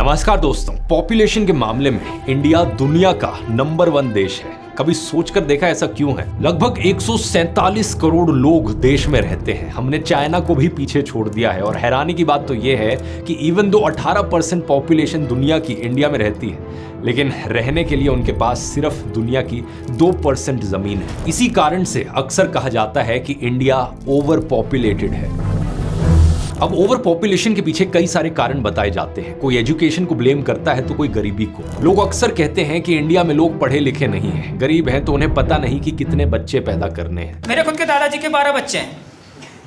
नमस्कार दोस्तों, पॉपुलेशन के मामले में इंडिया दुनिया का नंबर 1 देश है। कभी सोचकर देखा ऐसा क्यों है? लगभग 147 करोड़ लोग देश में रहते हैं। हमने चाइना को भी पीछे छोड़ दिया है और हैरानी की बात तो यह है कि इवन दो 18% पॉपुलेशन दुनिया की इंडिया में रहती है, लेकिन रहने के लिए उनके पास सिर्फ दुनिया की 2% जमीन है। इसी कारण से अक्सर कहा जाता है कि इंडिया ओवर पॉपुलेटेड है। अब ओवर पॉपुलेशन के पीछे कई सारे कारण बताए जाते हैं। कोई एजुकेशन को ब्लेम करता है तो कोई गरीबी को। लोग अक्सर कहते हैं कि इंडिया में लोग पढ़े लिखे नहीं हैं, गरीब हैं तो उन्हें पता नहीं कि कितने बच्चे पैदा करने हैं। मेरे खुद के दादाजी के 12 बच्चे हैं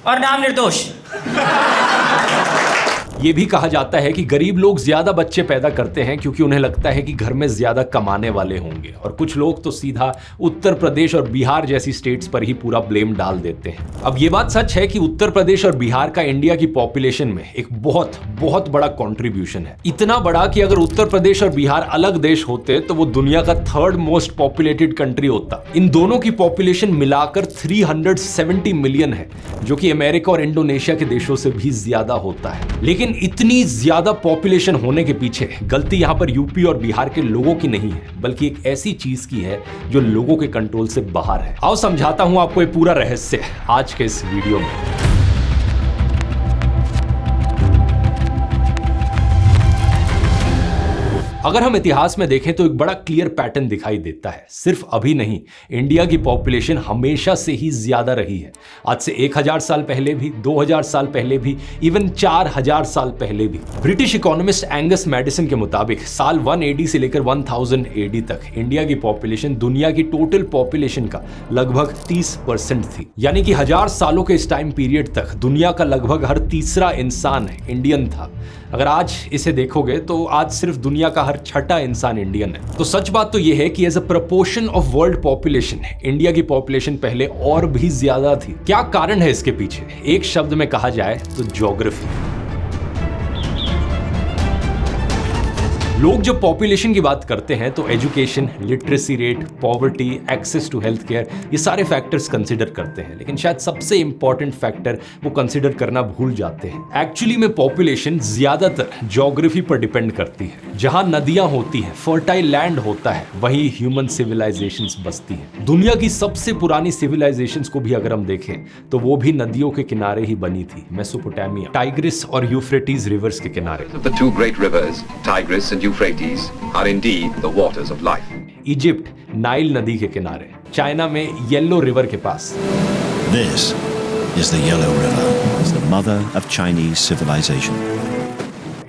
और नाम निर्दोष। ये भी कहा जाता है कि गरीब लोग ज्यादा बच्चे पैदा करते हैं क्योंकि उन्हें लगता है कि घर में ज्यादा कमाने वाले होंगे, और कुछ लोग तो सीधा उत्तर प्रदेश और बिहार जैसी स्टेट्स पर ही पूरा ब्लेम डाल देते हैं। अब ये बात सच है कि उत्तर प्रदेश और बिहार का इंडिया की पॉपुलेशन में एक बहुत बहुत बड़ा कंट्रीब्यूशन है। इतना बड़ा कि अगर उत्तर प्रदेश और बिहार अलग देश होते तो वो दुनिया का 3rd मोस्ट पॉपुलेटेड कंट्री होता। इन दोनों की पॉपुलेशन मिलाकर 370 मिलियन है, जो कि अमेरिका और इंडोनेशिया के देशों से भी ज्यादा होता है। लेकिन इतनी ज्यादा पॉपुलेशन होने के पीछे गलती यहां पर यूपी और बिहार के लोगों की नहीं है, बल्कि एक ऐसी चीज की है जो लोगों के कंट्रोल से बाहर है। आओ समझाता हूं आपको ये पूरा रहस्य आज के इस वीडियो में। अगर हम इतिहास में देखें तो एक बड़ा क्लियर पैटर्न दिखाई देता है। सिर्फ अभी नहीं, इंडिया की पॉपुलेशन हमेशा से ही ज्यादा रही है। आज से 1000 साल पहले भी, 2000 साल पहले भी, इवन 4000 साल पहले भी। ब्रिटिश इकोनॉमिस्ट एंगस मैडिसन के मुताबिक साल 1 AD से लेकर 1000 AD तक इंडिया की पॉपुलेशन दुनिया की टोटल पॉपुलेशन का लगभग 30% थी। यानी कि 1000 सालों के इस टाइम पीरियड तक दुनिया का लगभग हर तीसरा इंसान इंडियन था। अगर आज इसे देखोगे तो आज सिर्फ दुनिया का हर 6ठा इंसान इंडियन है। तो सच बात तो यह है कि as a proportion of world population India की पॉपुलेशन पहले और भी ज्यादा थी। क्या कारण है इसके पीछे? एक शब्द में कहा जाए तो ज्योग्राफी। लोग जब पॉपुलेशन की बात करते हैं तो education, literacy rate, poverty, access to health care, ये सारे फैक्टर्स कंसीडर करते हैं, लेकिन शायद सबसे इंपॉर्टेंट फैक्टर वो कंसीडर करना भूल जाते हैं। एक्चुअली में पॉपुलेशन ज्यादातर ज्योग्राफी पर डिपेंड करती है। जहां नदियां होती हैं, फर्टाइल लैंड होता है, वहीं ह्यूमन सिविलाइजेशंस बसती हैं। दुनिया की सबसे पुरानी सिविलाइजेशंस को भी अगर हम देखें तो वो भी नदियों के किनारे ही बनी थी। मेसोपोटामिया, टाइग्रिस और यूफ्रेटिस रिवर्स के किनारे। The two great rivers, Tigris and Euphrates, are indeed the waters of life. Egypt, Nile नदी के किनारे। चाइना में येलो रिवर के पास। This is the Yellow River, is the mother of Chinese civilization.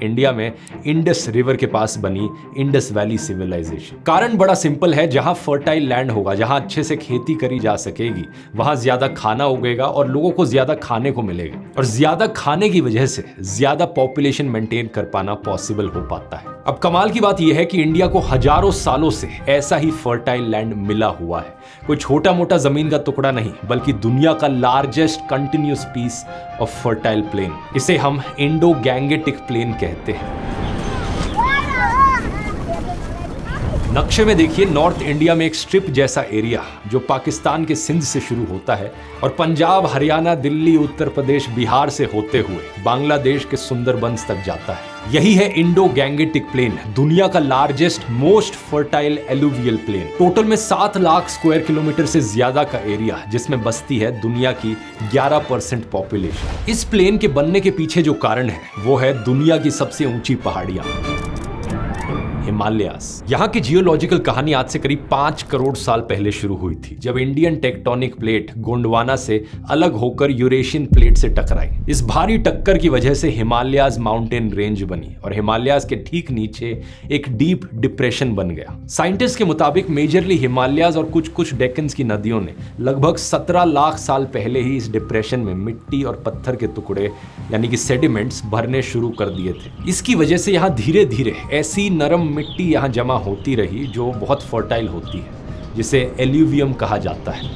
India में Indus river के पास बनी Indus valley civilisation. कारण बड़ा सिंपल है, जहां फर्टाइल लैंड होगा, जहां अच्छे से खेती करी जा सकेगी, वहां ज्यादा खाना उगेगा और लोगों को ज्यादा खाने को मिलेगा, और ज्यादा खाने की वजह से ज्यादा पॉपुलेशन मेंटेन कर पाना पॉसिबल हो पाता है। अब कमाल की बात यह है कि इंडिया को हजारों सालों से ऐसा ही फर्टाइल लैंड मिला हुआ है। कोई छोटा मोटा जमीन का टुकड़ा नहीं, बल्कि दुनिया का largest continuous piece of fertile plain. इसे हम इंडो गैंगेटिक प्लेन कहते हैं। नक्शे में देखिए, नॉर्थ इंडिया में एक स्ट्रिप जैसा एरिया जो पाकिस्तान के सिंध से शुरू होता है और पंजाब, हरियाणा, दिल्ली, उत्तर प्रदेश, बिहार से होते हुए बांग्लादेश के सुंदरबंस तक जाता है। यही है इंडो गैंगेटिक प्लेन, दुनिया का largest most fertile alluvial plain. Total में 7 लाख स्क्वायर किलोमीटर से ज्यादा का एरिया, जिसमें बसती है दुनिया की 11% पॉपुलेशन। इस प्लेन के बनने के पीछे जो कारण है वो है दुनिया की सबसे ऊंची पहाड़ियां, हिमालयास। यहाँ की जियोलॉजिकल कहानी आज से करीब 5 करोड़ साल पहले शुरू हुई थी, जब इंडियन टेक्टोनिक प्लेट गोंडवाना से अलग होकर यूरेशियन प्लेट से टकराई। इस भारी टक्कर की वजह से हिमालयास माउंटेन रेंज बनी और हिमालयास के ठीक नीचे एक डीप डिप्रेशन बन गया। साइंटिस्ट के मुताबिक मेजरली हिमालयास और कुछ कुछ डेक्कन्स की नदियों ने लगभग 17 लाख साल पहले ही इस डिप्रेशन में मिट्टी और पत्थर के टुकड़े यानी कि सेडिमेंट्स भरने शुरू कर दिए थे। इसकी वजह से यहाँ धीरे धीरे ऐसी नरम मिट्टी यहां जमा होती रही जो बहुत फर्टाइल होती है, जिसे एल्यूवियम कहा जाता है।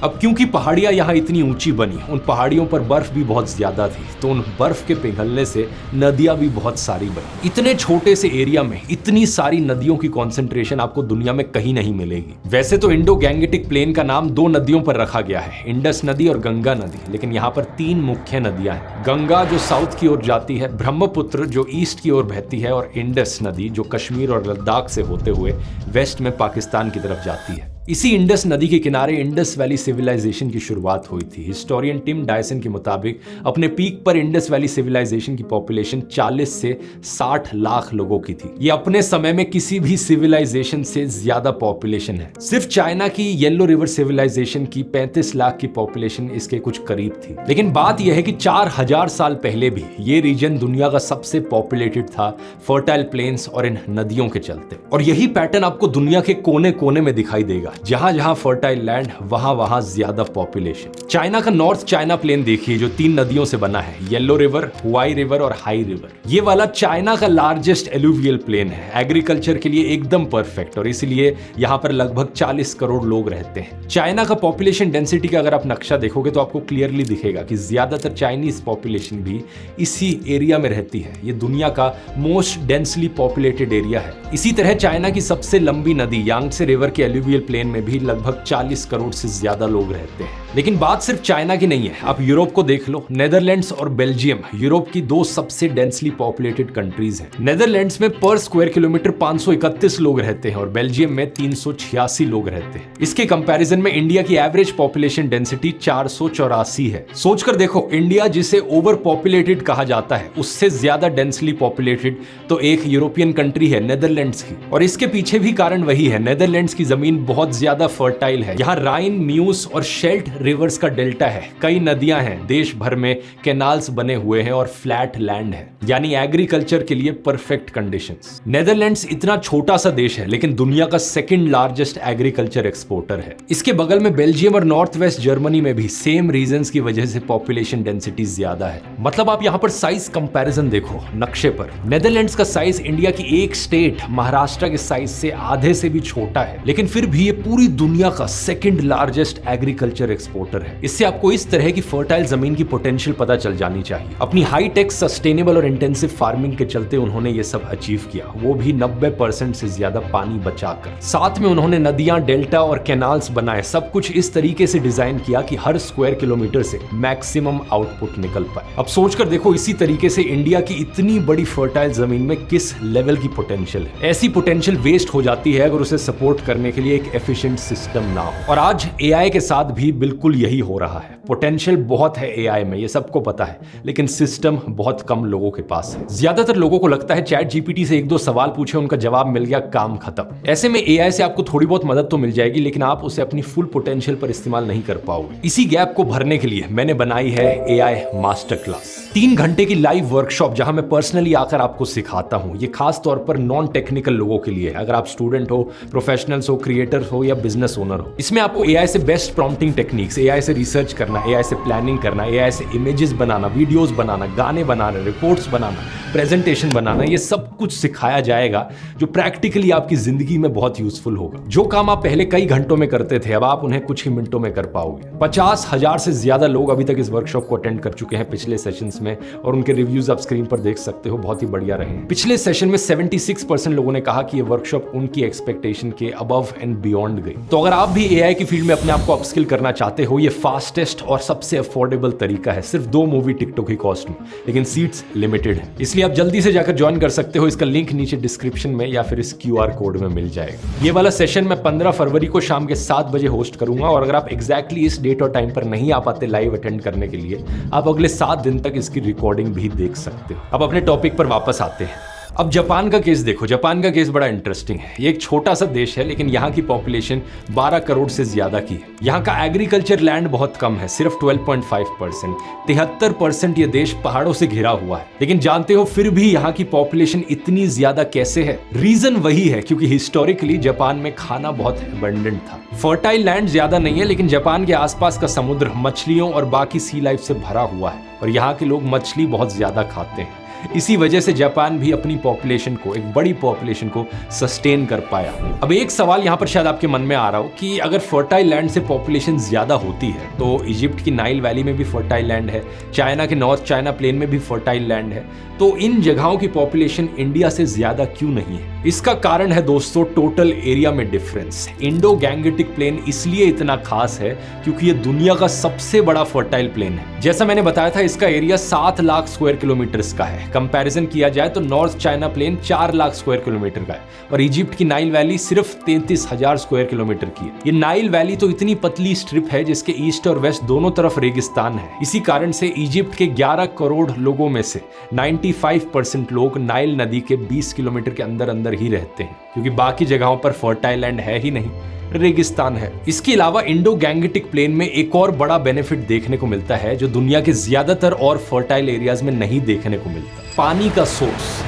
अब क्योंकि पहाड़ियां यहाँ इतनी ऊंची बनी, उन पहाड़ियों पर बर्फ भी बहुत ज्यादा थी, तो उन बर्फ के पिघलने से नदियां भी बहुत सारी बनी। इतने छोटे से एरिया में इतनी सारी नदियों की कॉन्सेंट्रेशन आपको दुनिया में कहीं नहीं मिलेगी। वैसे तो इंडो गैंगेटिक प्लेन का नाम 2 नदियों पर रखा गया है, इंडस नदी और गंगा नदी, लेकिन यहाँ पर 3 मुख्य नदियां हैं। गंगा जो साउथ की ओर जाती है, ब्रह्मपुत्र जो ईस्ट की ओर बहती है, और इंडस नदी जो कश्मीर और लद्दाख से होते हुए वेस्ट में पाकिस्तान की तरफ जाती है। इसी इंडस नदी के किनारे इंडस वैली सिविलाइजेशन की शुरुआत हुई थी। हिस्टोरियन टिम डायसन के मुताबिक अपने पीक पर इंडस वैली सिविलाइजेशन की पॉपुलेशन 40 से 60 लाख लोगों की थी। ये अपने समय में किसी भी सिविलाइजेशन से ज्यादा पॉपुलेशन है। सिर्फ चाइना की येलो रिवर सिविलाइजेशन की 35 लाख की पॉपुलेशन इसके कुछ करीब थी। लेकिन बात यह है कि 4000 साल पहले भी ये रीजन दुनिया का सबसे पॉपुलेटेड था, फर्टाइल प्लेन्स और इन नदियों के चलते। और यही पैटर्न आपको दुनिया के कोने कोने में दिखाई देगा। जहां जहां फर्टाइल लैंड, वहां वहां ज्यादा पॉपुलेशन। चाइना का नॉर्थ चाइना प्लेन देखिए जो 3 नदियों से बना है, येलो रिवर, हुआई रिवर और हाई रिवर। ये वाला चाइना का लार्जेस्ट एलुवियल प्लेन है, एग्रीकल्चर के लिए एकदम परफेक्ट, और इसलिए यहां पर लगभग 40 करोड़ लोग रहते हैं। चाइना का पॉपुलेशन डेंसिटी का अगर आप नक्शा देखोगे तो आपको क्लियरली दिखेगा कि ज्यादातर चाइनीज पॉपुलेशन भी इसी एरिया में रहती है। ये दुनिया का मोस्ट डेंसली पॉपुलेटेड एरिया है। इसी तरह चाइना की सबसे लंबी नदी यांगत्से रिवर के एलुवियल प्लेन में भी लगभग 40 करोड़ से ज्यादा लोग रहते हैं। लेकिन बात सिर्फ चाइना की नहीं है, आप यूरोप को देख लो। नेदरलैंड्स और बेल्जियम यूरोप की 2 सबसे डेंसली पॉपुलेटेड कंट्रीज हैं। नेदरलैंड्स में पर स्क्वायर किलोमीटर 531 लोग रहते हैं और बेल्जियम में 386 लोग रहते हैं। इसके कंपैरिजन में इंडिया की एवरेज पॉपुलेशन डेंसिटी 484 है। सोचकर देखो, इंडिया जिसे ओवर पॉपुलेटेड कहा जाता है, उससे ज्यादा डेंसली पॉपुलेटेड तो एक यूरोपियन कंट्री है नेदरलैंड्स की। और इसके पीछे भी कारण वही है, नेदरलैंड्स की जमीन बहुत ज्यादा फर्टाइल है। यहाँ राइन, म्यूस और शेल्ट रिवर्स का डेल्टा है, कई नदियां हैं, देश भर में कैनाल्स बने हुए हैं और फ्लैट लैंड है, यानी एग्रीकल्चर के लिए परफेक्ट कंडीशंस। नेदरलैंड्स इतना छोटा सा देश है लेकिन दुनिया का 2nd लार्जेस्ट एग्रीकल्चर एक्सपोर्टर है। इसके बगल में बेल्जियम और नॉर्थ वेस्ट जर्मनी में भी सेम रीजंस की वजह से पॉपुलेशन डेंसिटी ज्यादा है। मतलब आप यहाँ पर साइज कंपैरिजन देखो नक्शे पर, नेदरलैंड्स का साइज इंडिया की एक स्टेट महाराष्ट्र के साइज से आधे से भी छोटा है, लेकिन फिर भी ये पूरी दुनिया का 2nd लार्जेस्ट एग्रीकल्चर एक्सपोर्टर है। इससे आपको इस तरह की फर्टाइल जमीन की पोटेंशियल पता चल जानी चाहिए। अपनी हाई टेक, सस्टेनेबल और इंटेंसिव फार्मिंग के चलते उन्होंने ये सब अचीव किया, वो भी 90% से ज्यादा पानी बचाकर। साथ में उन्होंने नदियां, डेल्टा और कैनाल्स बनाए। सब कुछ इस तरीके से डिजाइन किया कि हर स्क्वायर किलोमीटर से मैक्सिमम आउटपुट निकल पाए। अब सोचकर देखो, इसी तरीके से इंडिया की इतनी बड़ी फर्टाइल जमीन में किस लेवल की पोटेंशियल है। ऐसी पोटेंशियल वेस्ट हो जाती है अगर उसे सपोर्ट करने के लिए एक एफिशिएंट सिस्टम ना हो। और आज एआई के साथ भी बिल्कुल यही हो रहा है। पोटेंशियल बहुत है एआई में, ये सबको पता है, लेकिन सिस्टम बहुत कम लोगों के पास है। ज्यादातर लोगों को लगता है चैट जीपीटी से 1-2 सवाल पूछे, उनका जवाब मिल गया, काम खत्म। ऐसे में एआई से आपको थोड़ी बहुत मदद तो मिल जाएगी, लेकिन आप उसे अपनी फुल पोटेंशियल पर इस्तेमाल नहीं कर पाओगे। इसी गैप को भरने के लिए मैंने बनाई है एआई मास्टर क्लास, 3 घंटे की लाइव वर्कशॉप जहां मैं पर्सनली आकर आपको सिखाता हूं। ये खास तौर पर नॉन टेक्निकल लोगों के लिए है, अगर आप स्टूडेंट हो, प्रोफेशनल्स हो, क्रिएटर हो या बिजनेस ओनर हो। इसमें आपको एआई से बेस्ट प्रॉम्प्टिंग टेक्निक्स, एआई से रिसर्च करना, एआई से प्लानिंग करना, एआई से इमेजेस बनाना, वीडियोस बनाना, गाने बनाना, रिपोर्ट्स बनाना, प्रेजेंटेशन बनाना, ये सब कुछ सिखाया जाएगा जो प्रैक्टिकली आपकी जिंदगी में बहुत यूजफुल होगा। जो काम आप पहले कई घंटों में करते थे, अब आप उन्हें कुछ ही मिनटों में कर पाओगे। 50,000 से ज्यादा लोग अभी तक इस वर्कशॉप को अटेंड कर चुके हैं पिछले सेशंस में, और उनके रिव्यूज आप स्क्रीन पर देख सकते हो, बहुत ही बढ़िया रहे। पिछले सेशन में 76% लोगों ने कहा कि ये वर्कशॉप उनकी एक्सपेक्टेशन के अबव एंड बियॉन्ड गई। तो अगर आप भी एआई की फील्ड में अपने आप को अपस्किल करना चाहते हो, ये फास्टेस्ट और सबसे अफोर्डेबल तरीका है, सिर्फ 2 मूवी टिकटों की कॉस्ट में, लेकिन सीट्स लिमिटेड है, इसलिए आप जल्दी से जाकर ज्वाइन कर सकते हो। इसका लिंक नीचे डिस्क्रिप्शन में या फिर इस QR कोड में मिल जाएगा। ये वाला सेशन मैं 15 फरवरी को शाम के 7 बजे होस्ट करूंगा, और अगर आप एग्जैक्टली इस डेट और टाइम पर नहीं आ पाते लाइव अटेंड करने के लिए, आप अगले 7 दिन तक इसकी रिकॉर्डिंग भी देख सकते हो। अब अपने टॉपिक पर वापस आते हैं। अब जापान का केस देखो। जापान का केस बड़ा इंटरेस्टिंग है। ये एक छोटा सा देश है, लेकिन यहाँ की पॉपुलेशन 12 करोड़ से ज्यादा की है। यहाँ का एग्रीकल्चर लैंड बहुत कम है, सिर्फ 12.5%। 73% ये देश पहाड़ों से घिरा हुआ है। लेकिन जानते हो फिर भी यहाँ की पॉपुलेशन इतनी ज्यादा कैसे है? रीजन वही है क्योंकि हिस्टोरिकली जापान में खाना बहुत एबंडेंट था। फर्टाइल लैंड ज्यादा नहीं है, लेकिन जापान के आसपास का समुद्र मछलियों और बाकी सी लाइफ से भरा हुआ है, और यहाँ के लोग मछली बहुत ज्यादा खाते हैं। इसी वजह से जापान भी अपनी पॉपुलेशन को, एक बड़ी पॉपुलेशन को सस्टेन कर पाया। अब एक सवाल यहाँ पर शायद आपके मन में आ रहा हो कि अगर फर्टाइल लैंड से पॉपुलेशन ज्यादा होती है तो इजिप्ट की नाइल वैली में भी फर्टाइल लैंड है, चाइना के नॉर्थ चाइना प्लेन में भी फर्टाइल लैंड है, तो इन जगहों की पॉपुलेशन इंडिया से ज्यादा क्यों नहीं है? इसका कारण है दोस्तों टोटल एरिया में डिफरेंस। इंडो गैंगेटिक प्लेन इसलिए इतना खास है क्योंकि ये दुनिया का सबसे बड़ा फर्टाइल प्लेन है। जैसा मैंने बताया था, इसका एरिया 7 लाख स्क्वायर किलोमीटर्स का है। कंपैरिजन किया जाए तो North China Plain 4 lakh square kilometre का है और इजिप्ट की नाइल वैली सिर्फ 33,000 स्क्वायर किलोमीटर की है। ये नाइल वैली तो इतनी पतली स्ट्रिप है जिसके ईस्ट और वेस्ट दोनों तरफ रेगिस्तान है। इसी कारण से इजिप्ट के 11 करोड़ लोगों में से 95% लोग नाइल नदी के 20 किलोमीटर के अंदर अंदर ही रहते हैं, क्योंकि बाकी जगहों पर फर्टाइल लैंड है ही नहीं, रेगिस्तान है। इसके अलावा इंडो गैंगेटिक प्लेन में एक और बड़ा बेनिफिट देखने को मिलता है जो दुनिया के ज्यादातर और फर्टाइल एरियाज में नहीं देखने को मिलता, पानी का सोर्स।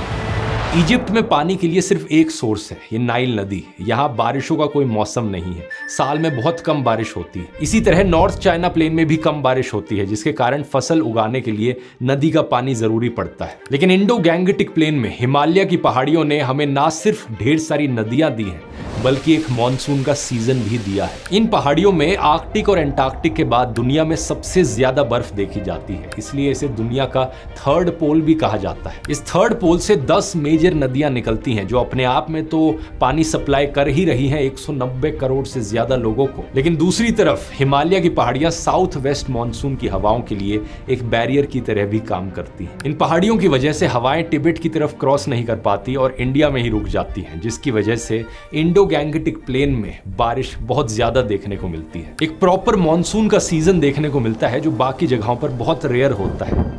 इजिप्ट में पानी के लिए सिर्फ एक सोर्स है, ये नाइल नदी। यहाँ बारिशों का कोई मौसम नहीं है, साल में बहुत कम बारिश होती है। इसी तरह नॉर्थ चाइना प्लेन में भी कम बारिश होती है, जिसके कारण फसल उगाने के लिए नदी का पानी जरूरी पड़ता है। लेकिन इंडो गैंगेटिक प्लेन में हिमालय की पहाड़ियों ने हमें ना सिर्फ ढेर सारी नदियां दी हैं बल्कि एक मॉनसून का सीजन भी दिया है। इन पहाड़ियों में आर्कटिक और एंटार्क्टिक के बाद दुनिया में सबसे ज्यादा बर्फ देखी जाती है, इसलिए इसे दुनिया का थर्ड पोल भी कहा जाता है। इस थर्ड पोल से 10 मेजर नदियां निकलती हैं जो अपने आप में तो पानी सप्लाई कर ही रही हैं 190 करोड़ से ज्यादा लोगों को। लेकिन दूसरी तरफ हिमालय की पहाड़ियां साउथ वेस्ट मॉनसून की हवाओं के लिए एक बैरियर की तरह भी काम करती हैं। इन पहाड़ियों की वजह से हवाएं तिब्बत की तरफ क्रॉस नहीं कर पाती और इंडिया में ही रुक जाती हैं, जिसकी वजह से इंडो गैंगेटिक प्लेन में बारिश बहुत ज्यादा देखने को मिलती है। एक प्रॉपर मॉनसून का सीजन देखने को मिलता है जो बाकी जगहों पर बहुत रेयर होता है।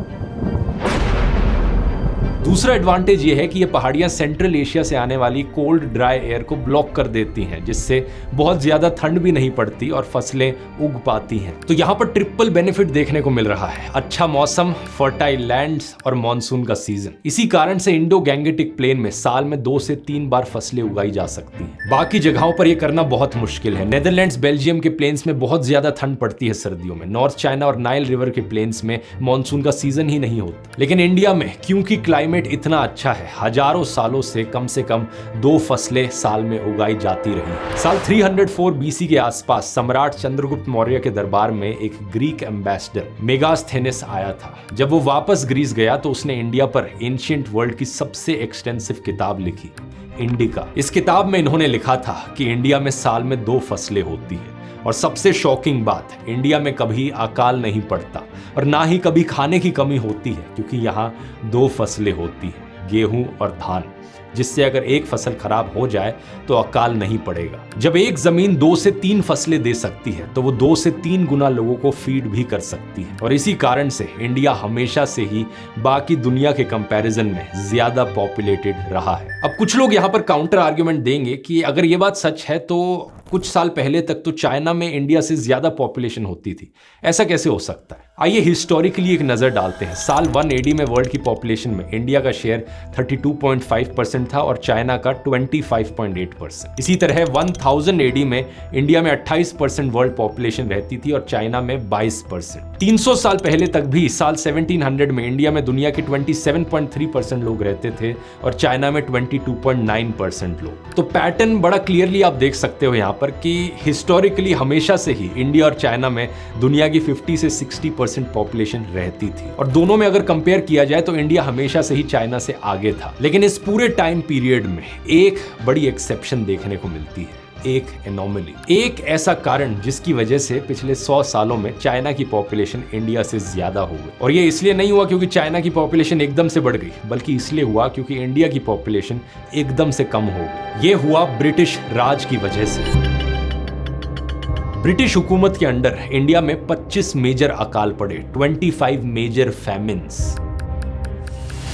दूसरा एडवांटेज ये है कि ये पहाड़ियां सेंट्रल एशिया से आने वाली कोल्ड ड्राई एयर को ब्लॉक कर देती हैं, जिससे बहुत ज्यादा ठंड भी नहीं पड़ती और फसलें उग पाती हैं। तो यहाँ पर ट्रिपल बेनिफिट देखने को मिल रहा है, अच्छा मौसम, फर्टाइल लैंड्स और मॉनसून का सीजन। इसी कारण से इंडो गैंगेटिक प्लेन में साल में 2 से 3 बार फसलें उगाई जा सकती हैं। बाकी जगहों पर यह करना बहुत मुश्किल है। नेदरलैंड्स, बेल्जियम के प्लेन्स में बहुत ज्यादा ठंड पड़ती है सर्दियों में। नॉर्थ चाइना और नाइल रिवर के प्लेन्स में मॉनसून का सीजन ही नहीं होता। लेकिन इंडिया में क्योंकि क्लाइमेट इतना अच्छा है, हजारों सालों से कम 2 फसलें साल में उगाई जाती रही। साल 304 बीसी के आसपास सम्राट चंद्रगुप्त मौर्य के दरबार में एक ग्रीक एम्बेसडर मेगास्थेनिस आया था। जब वो वापस ग्रीस गया तो उसने इंडिया पर एंशिएंट वर्ल्ड की सबसे एक्सटेंसिव किताब लिखी, इंडिका। इस किताब में इन्होंने लिखा था कि इंडिया में साल में 2 फसलें होती हैं और सबसे शॉकिंग बात, इंडिया में कभी अकाल नहीं पड़ता और ना ही कभी खाने की कमी होती है, क्योंकि यहाँ 2 फसलें होती हैं, गेहूं और धान, जिससे अगर एक फसल खराब हो जाए तो अकाल नहीं पड़ेगा। जब एक जमीन 2 से 3 फसलें दे सकती है तो वो 2 से 3 गुना लोगों को फीड भी कर सकती है और इसी कारण से इंडिया हमेशा से ही बाकी दुनिया के कंपैरिजन में ज्यादा पॉपुलेटेड रहा है। अब कुछ लोग यहाँ पर काउंटर आर्ग्यूमेंट देंगे कि अगर ये बात सच है तो कुछ साल पहले तक तो चाइना में इंडिया से ज्यादा पॉपुलेशन होती थी, ऐसा कैसे हो सकता है? आइए हिस्टोरिकली एक नजर डालते हैं। साल 1 AD में वर्ल्ड की पॉपुलेशन में इंडिया का शेयर 32.5% था और चाइना का 25.8%। इसी तरह 1000 AD में इंडिया में 28% वर्ल्ड पॉपुलेशन रहती थी और चाइना में 22%। 300 साल पहले तक भी साल 1700 में इंडिया में दुनिया के 27.3% लोग रहते थे और चाइना में 22.9% लोग। तो पैटर्न बड़ा क्लियरली आप देख सकते हो यहाँ पर कि हिस्टोरिकली हमेशा से ही इंडिया और चाइना में दुनिया की 50 से 60% पॉपुलेशन रहती थी और दोनों में अगर कंपेयर किया जाए तो इंडिया हमेशा से ही चाइना से आगे था। लेकिन इस पूरे टाइम पीरियड में एक बड़ी एक्सेप्शन देखने को मिलती है, एक एनोमली, एक ऐसा कारण जिसकी वजह से पिछले 100 सालों में चाइना की पॉपुलेशन इंडिया से ज्यादा हो गई। और ये इसलिए नहीं हुआ क्योंकि चाइना की पॉपुलेशन एकदम से बढ़ गई, बल्कि इसलिए हुआ क्योंकि इंडिया की पॉपुलेशन एकदम से कम हो गई। ये हुआ ब्रिटिश राज की वजह से। ब्रिटिश हुकूमत के अंडर इंडिया में 25 मेजर अकाल पड़े, 25 मेजर फैमिन्स।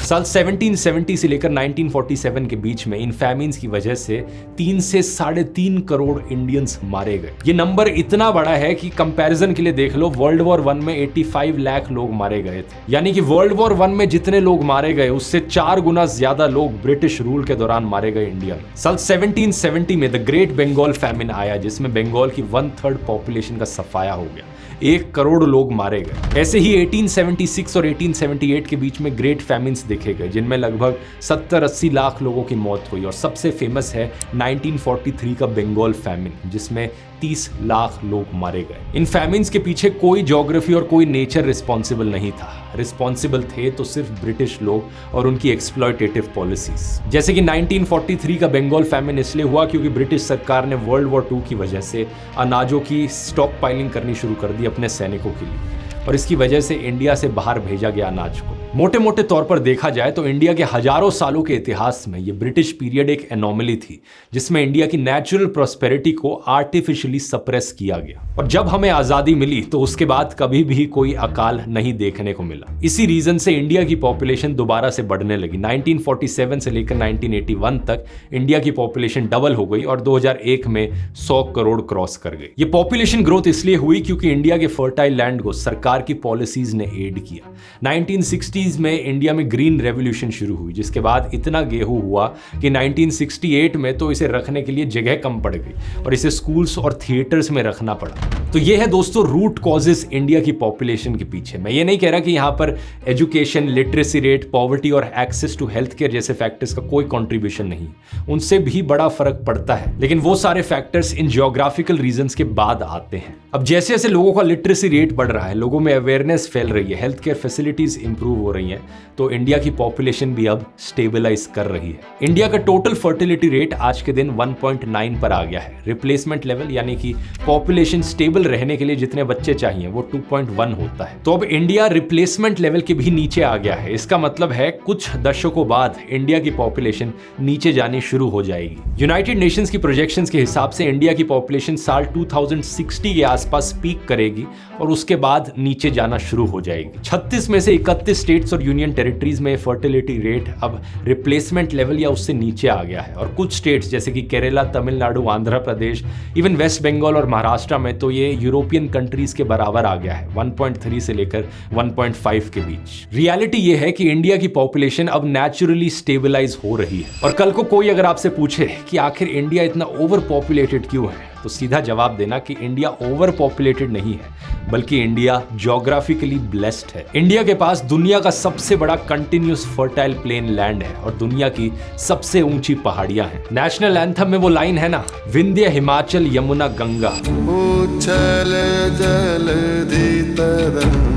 साल 1770 से लेकर 1947 के बीच में इन फैमिन्स की वजह से 3 से 3.5 करोड़ इंडियंस मारे गए। ये नंबर इतना बड़ा है कि कंपैरिजन के लिए देख लो, वर्ल्ड वॉर 1 में 85 लाख लोग मारे गए थे। यानी कि वर्ल्ड वॉर 1 में जितने लोग मारे गए उससे 4 गुना ज्यादा लोग ब्रिटिश रूल के दौरान मारे गए इंडिया में। साल 1770 में द ग्रेट बंगाल फैमिन आया, जिसमें बंगाल की 1/3 पॉपुलेशन का सफाया हो गया। 1 करोड़ लोग मारे गए। ऐसे ही 1876 और 1878 के बीच में ग्रेट फैमिन्स देखे गए, जिनमें लगभग 70-80 लाख लोगों की मौत हुई। और सबसे फेमस है 1943 का बंगाल फैमिन, जिसमें 30 लाख लोग मारे गए। इन फैमिन्स के पीछे कोई ज्योग्राफी और कोई नेचर रिस्पॉन्सिबल नहीं था। रिस्पॉन्सिबल थे तो सिर्फ ब्रिटिश लोग और उनकी एक्सप्लॉयटेटिव पॉलिसीज। जैसे कि 1943 का बंगाल फैमिन इसलिए हुआ क्योंकि ब्रिटिश सरकार ने वर्ल्ड वॉर 2 की वजह से अनाजों की स्टॉक पाइलिंग करनी शुरू कर दी अपने सैनिकों के लिए, और इसकी वजह से इंडिया से बाहर भेजा गया अनाज को। मोटे मोटे तौर पर देखा जाए तो इंडिया के हजारों सालों के इतिहास में ये ब्रिटिश पीरियड एक एनोमली थी, जिसमें इंडिया की नेचुरल प्रॉस्पेरिटी को आर्टिफिशियली सप्रेस किया गया। और जब हमें आजादी मिली तो उसके बाद कभी भी कोई अकाल नहीं देखने को मिला। इसी रीजन से इंडिया की पॉपुलेशन दोबारा से बढ़ने लगी। 1947 से लेकर 1981 तक इंडिया की पॉपुलेशन डबल हो गई और 2001 में 100 करोड़ क्रॉस कर गई। ये पॉपुलेशन ग्रोथ इसलिए हुई क्योंकि इंडिया के फर्टाइल लैंड को सरकार की पॉलिसीज ने एड किया। 1960s में इंडिया में ग्रीन रेवोल्यूशन शुरू हुई, जिसके बाद इतना गेहूं हुआ कि 1968 में तो इसे रखने के लिए जगह कम पड़ गई और इसे स्कूल्स और थिएटर्स में रखना पड़ा। तो ये है दोस्तों रूट कॉजेस इंडिया की पॉपुलेशन के पीछे। मैं ये नहीं कह रहा कि यहाँ पर एजुकेशन, लिटरेसी रेट, पॉवर्टी और एक्सेस टू हेल्थ केयर जैसे फैक्टर्स का कोई कंट्रीब्यूशन नहीं, उनसे भी बड़ा फर्क पड़ता है, लेकिन वो सारे फैक्टर्स इन जियोग्राफिकल रीजंस के बाद आते हैं। अब जैसे जैसे लोगों का लिटरेसी रेट बढ़ रहा है, लोगों में अवेयरनेस फैल रही है, हेल्थ केयर फैसिलिटीज इंप्रूव हो रही हैं, तो इंडिया की पॉपुलेशन भी अब स्टेबलाइज कर रही है। इंडिया का टोटल फर्टिलिटी रेट आज के दिन 1.9 पर आ गया है। रिप्लेसमेंट लेवल यानी कि पॉपुलेशन स्टेबल रहने के लिए जितने बच्चे चाहिए वो 2.1 होता है। तो अब इंडिया रिप्लेसमेंट लेवल के भी नीचे आ गया है। इसका मतलब है कुछ दशकों बाद इंडिया की पॉपुलेशन नीचे जानी शुरू हो जाएगी। यूनाइटेड नेशंस की प्रोजेक्शंस के हिसाब से इंडिया की पॉपुलेशन साल 2060 के आसपास पीक करेगी और उसके बाद नीचे जाना शुरू हो जाएगी। 36 में से 31 स्टेट्स और यूनियन टेरिटरीज में फर्टिलिटी रेट अब रिप्लेसमेंट लेवल या उससे नीचे आ गया है, और कुछ स्टेट्स जैसे कि केरला, तमिलनाडु, आंध्र प्रदेश, इवन वेस्ट बंगाल और महाराष्ट्र में तो ये यूरोपियन कंट्रीज के बराबर आ गया है, 1.3 से लेकर 1.5 के बीच। रियलिटी ये है कि इंडिया की पॉपुलेशन अब नेचुरली स्टेबलाइज हो रही है। और कल को कोई अगर आपसे पूछे कि आखिर इंडिया इतना ओवर पॉपुलेटेड क्यों है, तो सीधा जवाब देना कि इंडिया ओवर पॉपुलेटेड नहीं है, बल्कि इंडिया ज्योग्राफिकली ब्लेस्ड है। इंडिया के पास दुनिया का सबसे बड़ा कंटिन्यूस फर्टाइल प्लेन लैंड है और दुनिया की सबसे ऊंची पहाड़ियां हैं। नेशनल एंथम में वो लाइन है ना, विंध्य हिमाचल यमुना गंगा। उछल जलधि तरंग।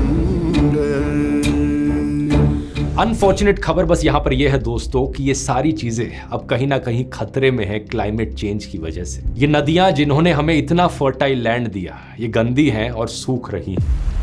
अनफॉर्चुनेट खबर बस यहाँ पर यह है दोस्तों कि ये सारी चीजें अब कहीं ना कहीं खतरे में है क्लाइमेट चेंज की वजह से। ये नदियां जिन्होंने हमें इतना फर्टाइल लैंड दिया, ये गंदी हैं और सूख रही हैं।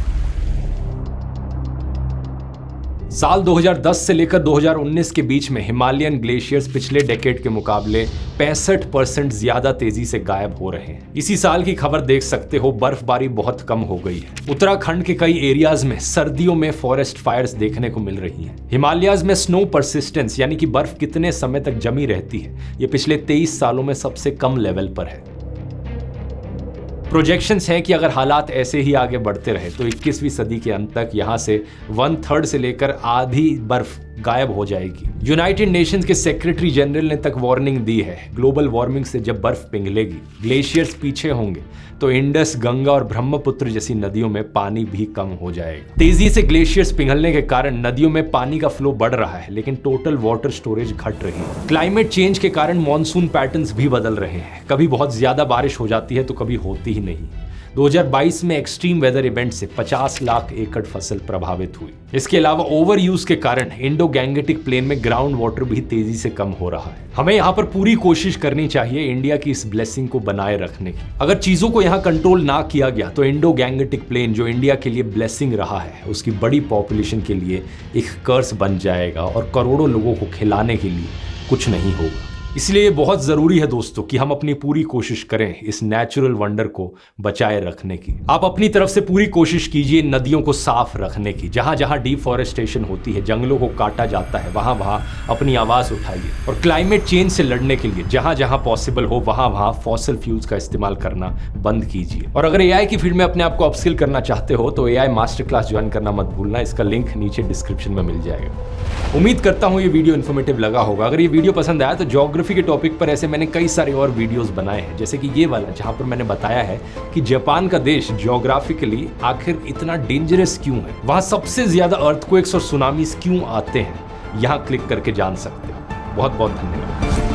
साल 2010 से लेकर 2019 के बीच में हिमालयन ग्लेशियर्स पिछले डेकेड के मुकाबले 65% ज्यादा तेजी से गायब हो रहे हैं। इसी साल की खबर देख सकते हो, बर्फबारी बहुत कम हो गई है। उत्तराखंड के कई एरियाज में सर्दियों में फॉरेस्ट फायर्स देखने को मिल रही हैं। हिमालयाज में स्नो परसिस्टेंस यानी कि बर्फ कितने समय तक जमी रहती है, ये पिछले 23 सालों में सबसे कम लेवल पर है। प्रोजेक्शंस हैं कि अगर हालात ऐसे ही आगे बढ़ते रहे तो 21वीं सदी के अंत तक यहां से 1/3 से लेकर आधी बर्फ गायब हो जाएगी। यूनाइटेड नेशंस के सेक्रेटरी जनरल ने तक वार्निंग दी है, ग्लोबल वार्मिंग से जब बर्फ पिघलेगी, ग्लेशियर्स पीछे होंगे, तो इंडस, गंगा और ब्रह्मपुत्र जैसी नदियों में पानी भी कम हो जाएगा। तेजी से ग्लेशियर्स पिघलने के कारण नदियों में पानी का फ्लो बढ़ रहा है, लेकिन टोटल वाटर स्टोरेज घट रही है। क्लाइमेट चेंज के कारण मॉनसून पैटर्न्स भी बदल रहे हैं। कभी बहुत ज्यादा बारिश हो जाती है तो कभी होती ही नहीं। 2022 में एक्सट्रीम वेदर इवेंट से 50 लाख एकड़ फसल प्रभावित हुई। इसके अलावा ओवर यूज के कारण इंडो गैंगेटिक प्लेन में ग्राउंड वाटर भी तेजी से कम हो रहा है। हमें यहाँ पर पूरी कोशिश करनी चाहिए इंडिया की इस ब्लेसिंग को बनाए रखने की। अगर चीजों को यहाँ कंट्रोल ना किया गया तो इंडो गैंगेटिक प्लेन, जो इंडिया के लिए ब्लेसिंग रहा है, उसकी बड़ी पॉपुलेशन के लिए एक कर्स बन जाएगा और करोड़ों लोगों को खिलाने के लिए कुछ नहीं होगा। इसलिए बहुत जरूरी है दोस्तों कि हम अपनी पूरी कोशिश करें इस नेचुरल वंडर को बचाए रखने की। आप अपनी तरफ से पूरी कोशिश कीजिए नदियों को साफ रखने की। जहां जहां डिफॉरेस्टेशन होती है, जंगलों को काटा जाता है, वहां वहां अपनी आवाज उठाइए। और क्लाइमेट चेंज से लड़ने के लिए जहां जहां पॉसिबल हो वहां वहां फॉसिल फ्यूल्स का इस्तेमाल करना बंद कीजिए। और अगर एआई की फील्ड में अपने आप को अपस्किल करना चाहते हो तो एआई मास्टर क्लास ज्वाइन करना मत भूलना। इसका लिंक नीचे डिस्क्रिप्शन में मिल जाएगा। उम्मीद करता हूं ये वीडियो इन्फॉर्मेटिव लगा होगा। अगर ये वीडियो पसंद आया तो ज्योग्राफी ज्योग्राफी के टॉपिक पर ऐसे मैंने कई सारे और वीडियोस बनाए हैं, जैसे कि ये वाला जहां पर मैंने बताया है कि जापान का देश ज्योग्राफिकली आखिर इतना डेंजरस क्यों है, वहां सबसे ज्यादा अर्थक्वेक्स और सुनामीज क्यों आते हैं। यहां क्लिक करके जान सकते हो। बहुत बहुत धन्यवाद।